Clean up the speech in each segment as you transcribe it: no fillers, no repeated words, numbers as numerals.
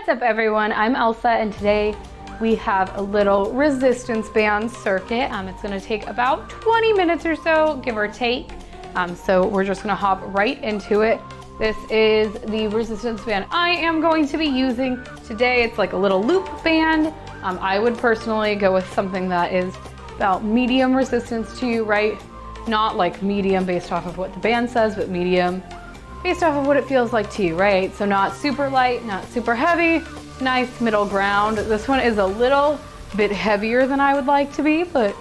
What's up everyone, I'm Elsa and today we have a little resistance band circuit. It's gonna take about 20 minutes or so, give or take. So we're just gonna hop right into it. This is the resistance band I am going to be using today. It's like a little loop band. I would personally go with something that is about medium resistance to you, right? Not like medium based off of what the band says, but medium based off of what it feels like to you, right? So not super light, not super heavy, nice middle ground. This one is a little bit heavier than I would like to be, but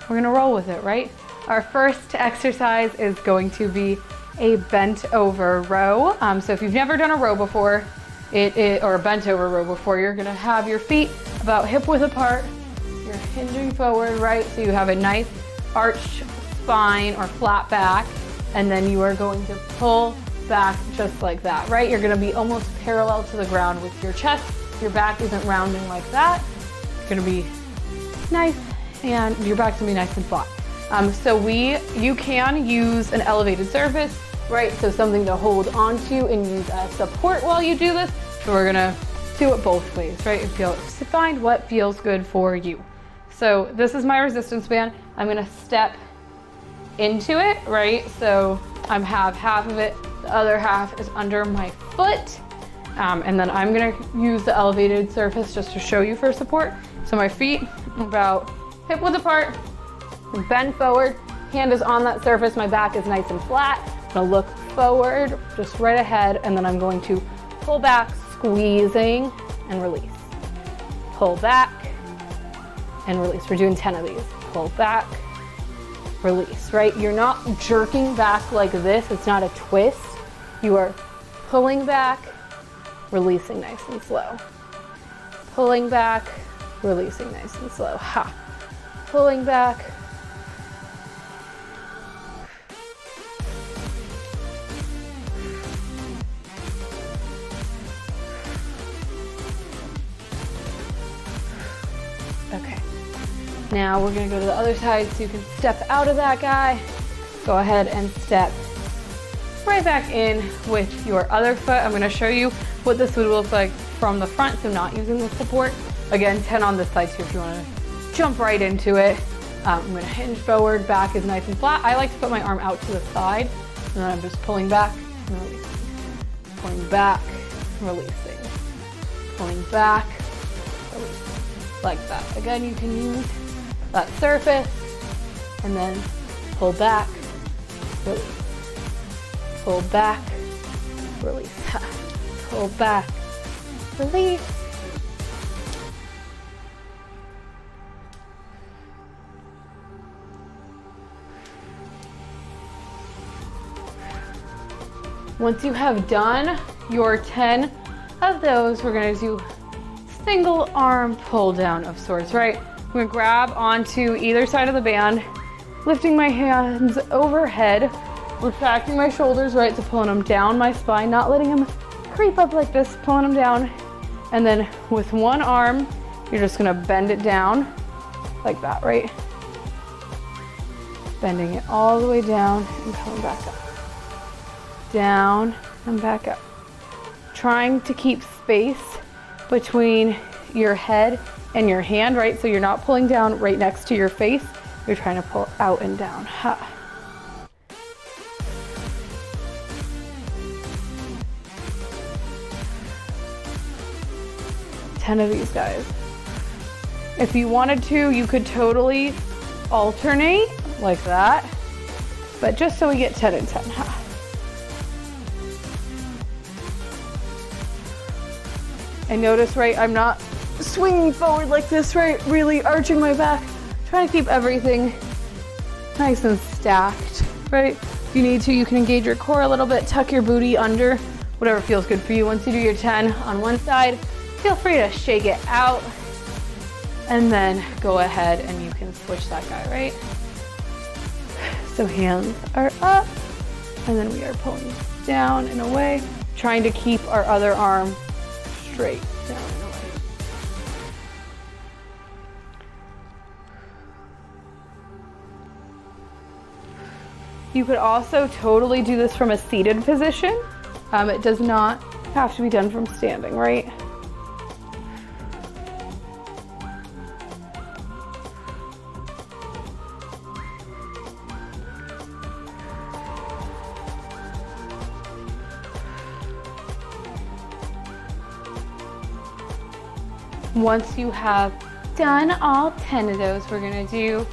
we're gonna roll with it, right? Our first exercise is going to be a bent over row. So if you've never done a row before, or a bent over row before, you're gonna have your feet about hip width apart. You're hinging forward, right? So you have a nice arched spine or flat back, and then you are going to pull back just like that, right? You're gonna be almost parallel to the ground with your chest. Your back isn't rounding like that. It's gonna be nice, and your back's gonna be nice and flat. You can use an elevated surface, right? So something to hold onto and use as support while you do this. So we're gonna do it both ways, right? Find what feels good for you. So this is my resistance band. I'm gonna step into it, right? So I have half of it, the other half is under my foot. And then I'm gonna use the elevated surface just to show you for support. So my feet about hip width apart, bend forward, hand is on that surface, my back is nice and flat. I'm gonna look forward, just right ahead, and then I'm going to pull back, squeezing, and release. Pull back, and release. We're doing 10 of these. Pull back, release, right? You're not jerking back like this, it's not a twist. You are pulling back, releasing nice and slow. Pulling back, releasing nice and slow. Ha. Pulling back. Okay. Now we're gonna go to the other side so you can step out of that guy. Go ahead and step right back in with your other foot. I'm gonna show you what this would look like from the front, so not using the support. Again, 10 on this side too if you wanna jump right into it. I'm gonna hinge forward, back is nice and flat. I like to put my arm out to the side, and then I'm just pulling back and releasing. Pulling back, releasing. Pulling back, releasing. Like that. Again, you can use that surface, and then pull back, release. Pull back, release. Pull back, release. Once you have done your 10 of those, we're gonna do single arm pull down of sorts, right? I'm gonna grab onto either side of the band, lifting my hands overhead, retracting my shoulders, right? So pulling them down my spine, not letting them creep up like this, pulling them down. And then with one arm, you're just gonna bend it down like that, right? Bending it all the way down and coming back up. Down and back up. Trying to keep space between your head and your hand, right? So you're not pulling down right next to your face. You're trying to pull out and down. Ha. Ten of these guys. If you wanted to, you could totally alternate like that, but just so we get 10 and 10. Ha. And notice, right, I'm not swinging forward like this, right? Really arching my back. Trying to keep everything nice and stacked, right? If you need to, you can engage your core a little bit, tuck your booty under, whatever feels good for you. Once you do your 10 on one side, feel free to shake it out and then go ahead and you can switch that guy, right? So hands are up and then we are pulling down and away, trying to keep our other arm straight down and away. You could also totally do this from a seated position. It does not have to be done from standing, right? Once you have done all 10 of those, we're gonna do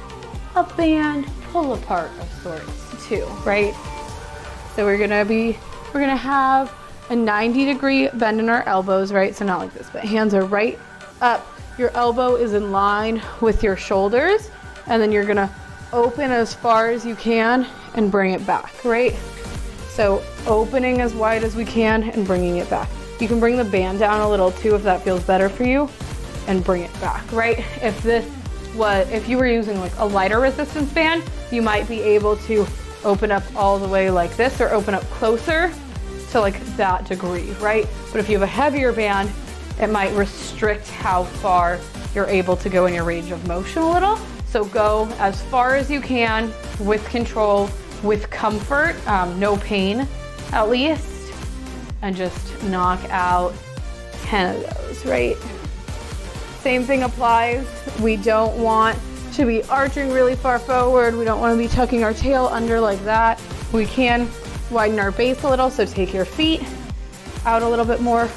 a band pull apart of sorts too, right? So we're gonna have a 90-degree bend in our elbows, right? So not like this, but hands are right up. Your elbow is in line with your shoulders, and then you're gonna open as far as you can and bring it back, right? So opening as wide as we can and bringing it back. You can bring the band down a little too if that feels better for you, and bring it back, right? If you were using like a lighter resistance band, you might be able to open up all the way like this, or open up closer to like that degree, right? But if you have a heavier band, it might restrict how far you're able to go in your range of motion a little. So go as far as you can with control, with comfort, no pain at least, and just knock out 10 of those, right? Same thing applies. We don't want to be arching really far forward. We don't want to be tucking our tail under like that. We can widen our base a little, so take your feet out a little bit more.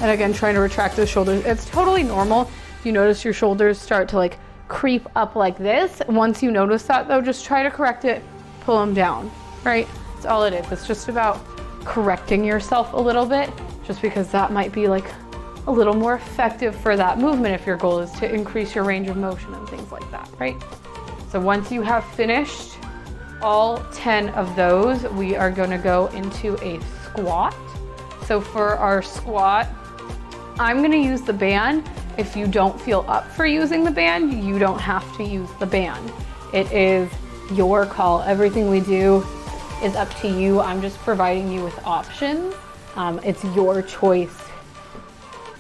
And again, trying to retract those shoulders. It's totally normal if you notice your shoulders start to like creep up like this. Once you notice that though, just try to correct it, pull them down, right? That's all it is. It's just about correcting yourself a little bit, just because that might be like a little more effective for that movement if your goal is to increase your range of motion and things like that, right? So once you have finished all 10 of those, we are going to go into a squat. So for our squat, I'm going to use the band. If you don't feel up for using the band, you don't have to use the band. It is your call. Everything we do is up to you. I'm just providing you with options. It's your choice,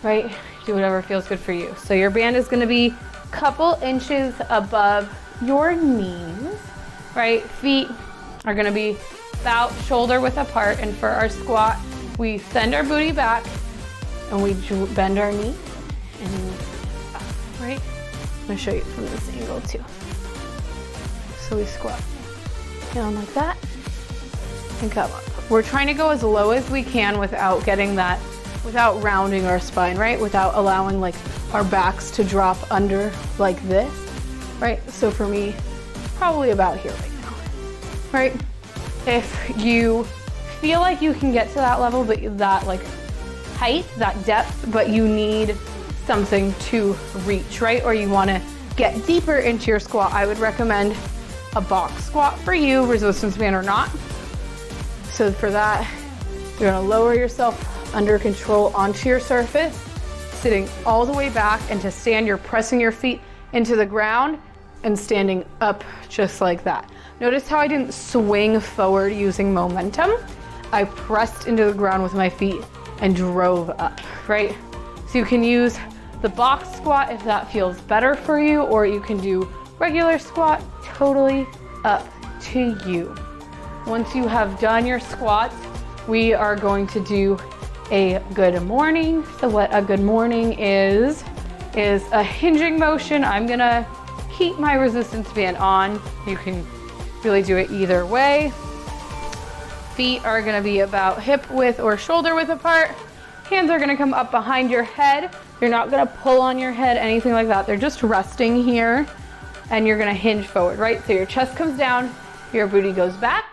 right? Do whatever feels good for you. So your band is going to be a couple inches above your knees, right? Feet are going to be about shoulder width apart. And for our squat, we send our booty back and we bend our knee and up, right? I'm going to show you from this angle too. So we squat down like that and come up. We're trying to go as low as we can without getting that, without rounding our spine, right? Without allowing like our backs to drop under like this, right? So for me, probably about here right now, right? If you feel like you can get to that level, but that like height, that depth, but you need something to reach, right? Or you want to get deeper into your squat, I would recommend a box squat for you, resistance band or not. So for that, you're going to lower yourself under control onto your surface, sitting all the way back, and to stand, you're pressing your feet into the ground and standing up just like that. Notice how I didn't swing forward using momentum. I pressed into the ground with my feet and drove up, right? So you can use the box squat if that feels better for you, or you can do regular squat, totally up to you. Once you have done your squats, we are going to do a good morning. So what a good morning is a hinging motion. I'm gonna keep my resistance band on. You can really do it either way. Feet are gonna be about hip width or shoulder width apart. Hands are gonna come up behind your head. You're not gonna pull on your head, anything like that. They're just resting here, and you're gonna hinge forward, right? So your chest comes down, your booty goes back,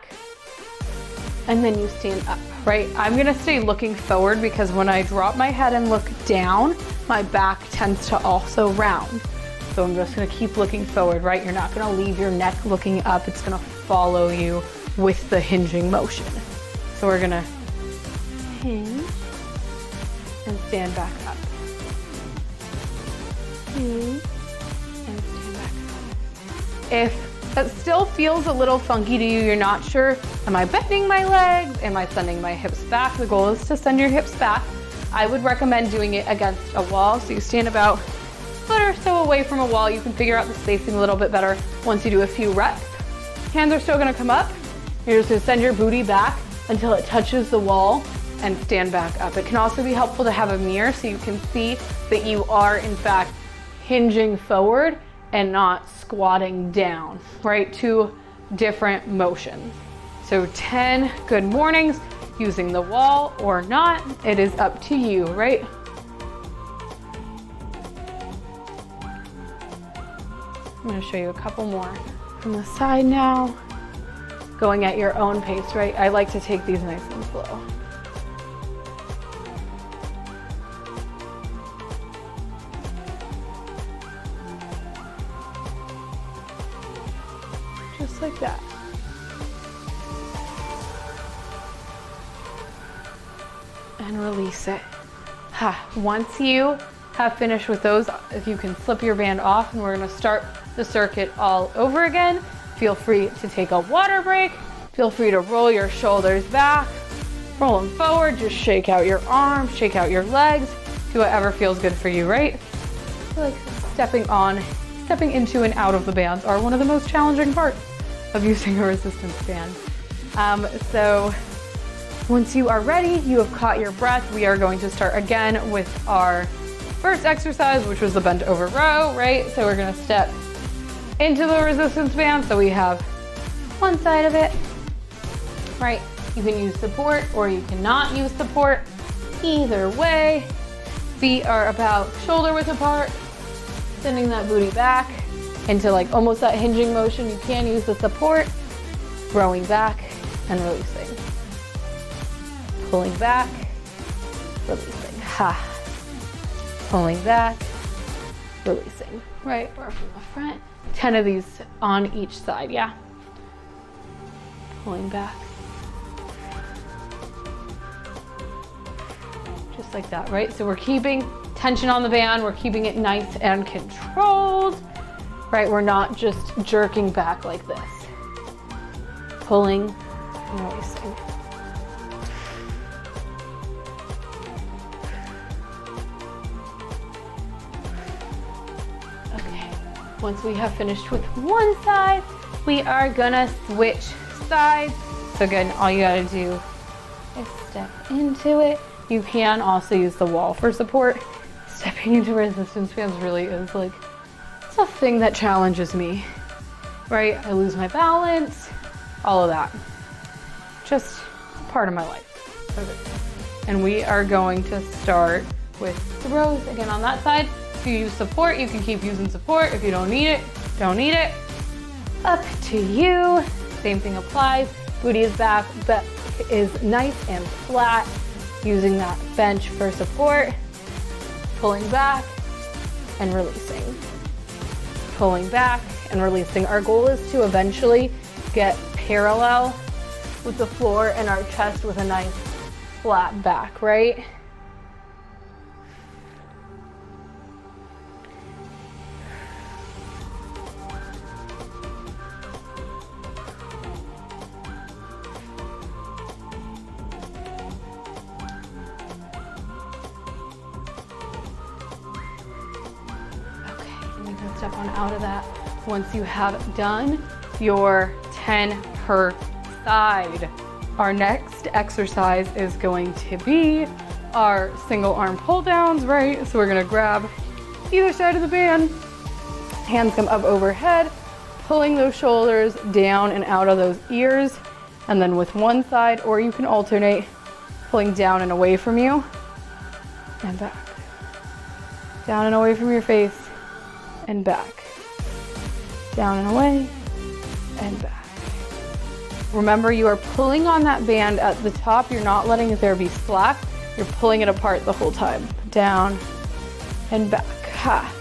and then you stand up, right? I'm gonna stay looking forward because when I drop my head and look down, my back tends to also round. So I'm just gonna keep looking forward, right? You're not gonna leave your neck looking up. It's gonna follow you with the hinging motion. So we're gonna hinge and stand back up. Hinge and stand back up. If that still feels a little funky to you, you're not sure, am I bending my legs? Am I sending my hips back? The goal is to send your hips back. I would recommend doing it against a wall. So you stand about a foot or so away from a wall. You can figure out the spacing a little bit better once you do a few reps. Hands are still gonna come up. You're just gonna send your booty back until it touches the wall and stand back up. It can also be helpful to have a mirror so you can see that you are in fact hinging forward and not squatting down, right? Two different motions. So 10 good mornings using the wall or not, it is up to you, right? I'm gonna show you a couple more from the side now. Going at your own pace, right? I like to take these nice and slow. Just like that. And release it. Once you have finished with those, if you can slip your band off, and we're gonna start the circuit all over again. Feel free to take a water break. Feel free to roll your shoulders back, roll them forward, just shake out your arms, shake out your legs, do whatever feels good for you, right? I feel like stepping into and out of the bands are one of the most challenging parts of using a resistance band. So once you are ready, you have caught your breath, we are going to start again with our first exercise, which was the bent over row, right? So we're gonna step into the resistance band. So we have one side of it, right? You can use support or you cannot use support. Either way, feet are about shoulder width apart, sending that booty back into like almost that hinging motion. You can use the support, rowing back and releasing. Pulling back, releasing. Pulling back, releasing. Right, or from the front. 10 of these on each side, yeah? Pulling back. Just like that, right? So we're keeping tension on the band, we're keeping it nice and controlled, right? We're not just jerking back like this. Pulling and releasing. Once we have finished with one side, we are gonna switch sides. So again, all you gotta do is step into it. You can also use the wall for support. Stepping into resistance bands really is like, it's a thing that challenges me, right? I lose my balance, all of that. Just part of my life. Okay. And we are going to start with throws again on that side. If you use support, you can keep using support. If you don't need it, don't need it. Up to you. Same thing applies. Booty is back, back is nice and flat. Using that bench for support. Pulling back and releasing. Pulling back and releasing. Our goal is to eventually get parallel with the floor and our chest with a nice flat back, right? Step on out of that. Once you have done your 10 per side, our next exercise is going to be our single arm pull downs, right? So we're gonna grab either side of the band, hands come up overhead, pulling those shoulders down and out of those ears, and then with one side, or you can alternate, pulling down and away from you, and back. Down and away from your face, and back. Down and away, and back. Remember, you are pulling on that band at the top. You're not letting there be slack. You're pulling it apart the whole time. Down and back. Ha.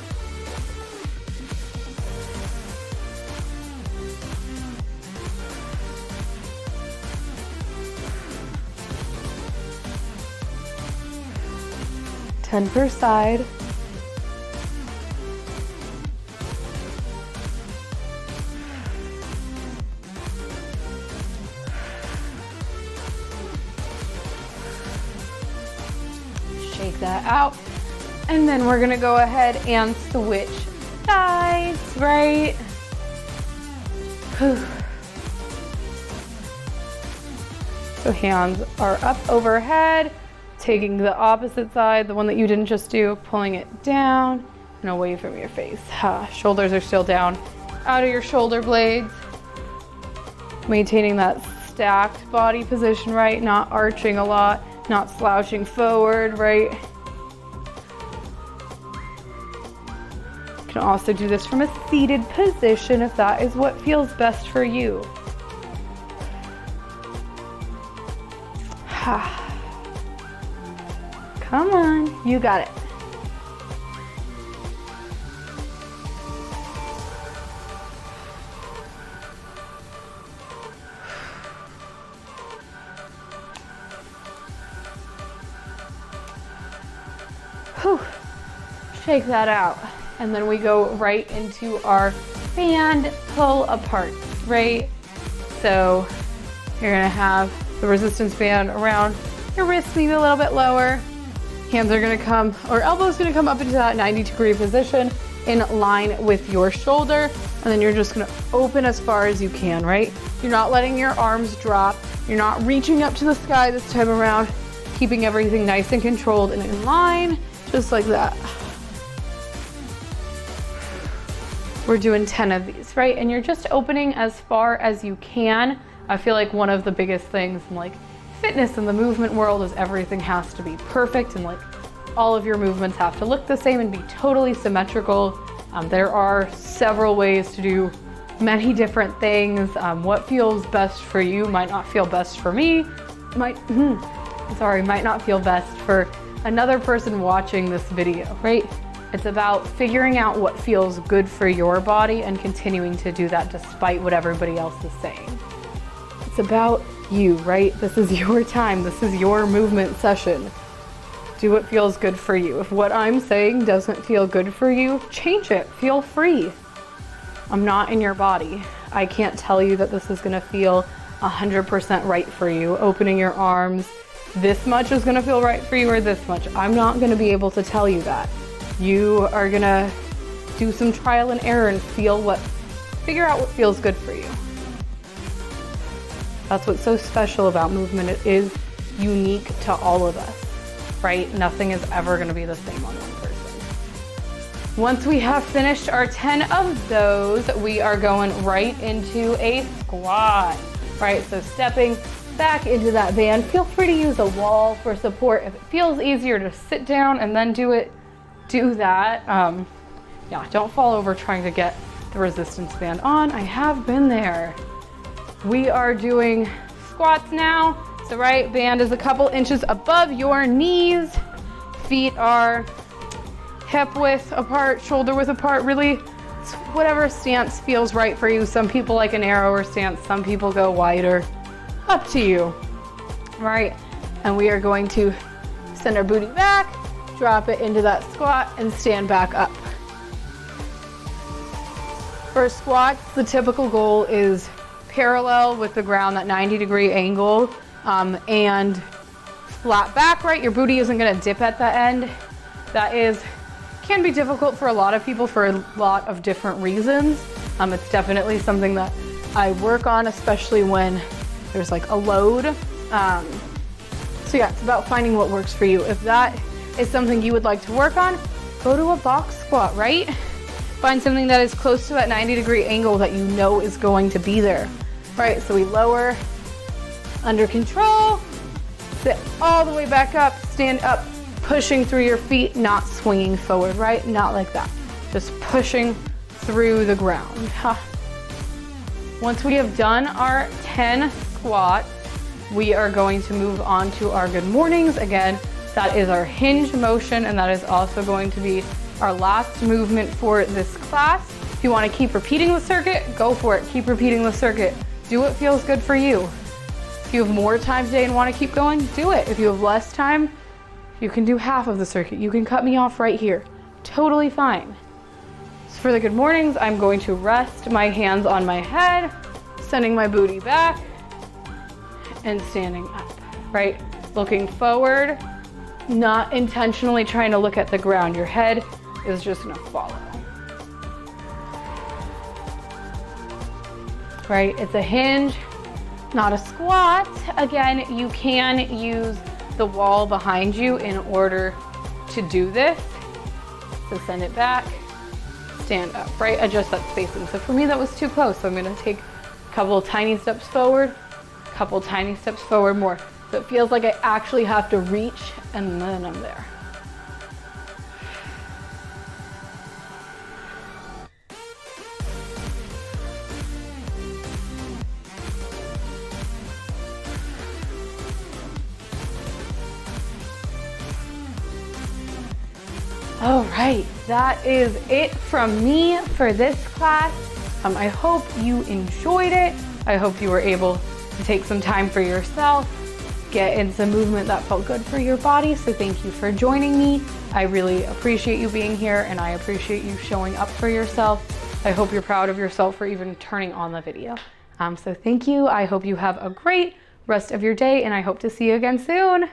Ten per side. Shake that out. And then we're gonna go ahead and switch sides, right? So hands are up overhead, taking the opposite side, the one that you didn't just do, pulling it down and away from your face. Shoulders are still down, out of your shoulder blades. Maintaining that stacked body position, right? Not arching a lot, not slouching forward, right? You can also do this from a seated position if that is what feels best for you. Come on, you got it. Whew. Shake that out. And then we go right into our band pull apart, right? So you're gonna have the resistance band around your wrist, maybe a little bit lower. Hands are gonna come, or elbows gonna come up into that 90-degree position in line with your shoulder. And then you're just gonna open as far as you can, right? You're not letting your arms drop. You're not reaching up to the sky this time around, keeping everything nice and controlled and in line, just like that. We're doing 10 of these, right? And you're just opening as far as you can. I feel like one of the biggest things in like fitness in the movement world is everything has to be perfect, and like all of your movements have to look the same and be totally symmetrical. There are several ways to do many different things. What feels best for you might not feel best for me, might not feel best for another person watching this video, right? It's about figuring out what feels good for your body and continuing to do that despite what everybody else is saying. It's about you, right? This is your time. This is your movement session. Do what feels good for you. If what I'm saying doesn't feel good for you, change it. Feel free. I'm not in your body. I can't tell you that this is gonna feel 100% right for you. Opening your arms, this much is gonna feel right for you or this much. I'm not gonna be able to tell you that. You are gonna do some trial and error and figure out what feels good for you. That's what's so special about movement. It is unique to all of us, right? Nothing is ever gonna be the same on one person. Once we have finished our 10 of those, we are going right into a squat, right? So stepping back into that band. Feel free to use a wall for support. If it feels easier to sit down and then do it, do that. Yeah, don't fall over trying to get the resistance band on. I have been there. We are doing squats now. So right band is a couple inches above your knees. Feet are hip width apart, shoulder width apart. Really, whatever stance feels right for you. Some people like a narrower stance. Some people go wider. Up to you, right? And we are going to send our booty back, drop it into that squat, and stand back up. For squats, the typical goal is parallel with the ground, that 90-degree angle, and flat back, right? Your booty isn't gonna dip at the end. That can be difficult for a lot of people for a lot of different reasons. It's definitely something that I work on, especially when there's like a load. So yeah, it's about finding what works for you. If that is something you would like to work on, go to a box squat, right? Find something that is close to that 90-degree angle that you know is going to be there, right? So we lower, under control, sit all the way back up, stand up, pushing through your feet, not swinging forward, right? Not like that, just pushing through the ground. Once we have done our 10 squats, we are going to move on to our good mornings. Again, that is our hinge motion, and that is also going to be our last movement for this class. If you want to keep repeating the circuit, go for it. Keep repeating the circuit. Do what feels good for you. If you have more time today and want to keep going, do it. If you have less time, you can do half of the circuit. You can cut me off right here. Totally fine. So for the good mornings, I'm going to rest my hands on my head, sending my booty back, and standing up, right? Looking forward, not intentionally trying to look at the ground. Your head is just gonna follow. Right, it's a hinge, not a squat. Again, you can use the wall behind you in order to do this. So send it back, stand up, right? Adjust that spacing. So for me, that was too close. So I'm gonna take a couple tiny steps forward, couple tiny steps forward more. So it feels like I actually have to reach, and then I'm there. All right, that is it from me for this class. I hope you enjoyed it. I hope you were able to take some time for yourself, get in some movement that felt good for your body. So thank you for joining me. I really appreciate you being here, and I appreciate you showing up for yourself. I hope you're proud of yourself for even turning on the video. So thank you. I hope you have a great rest of your day, and I hope to see you again soon.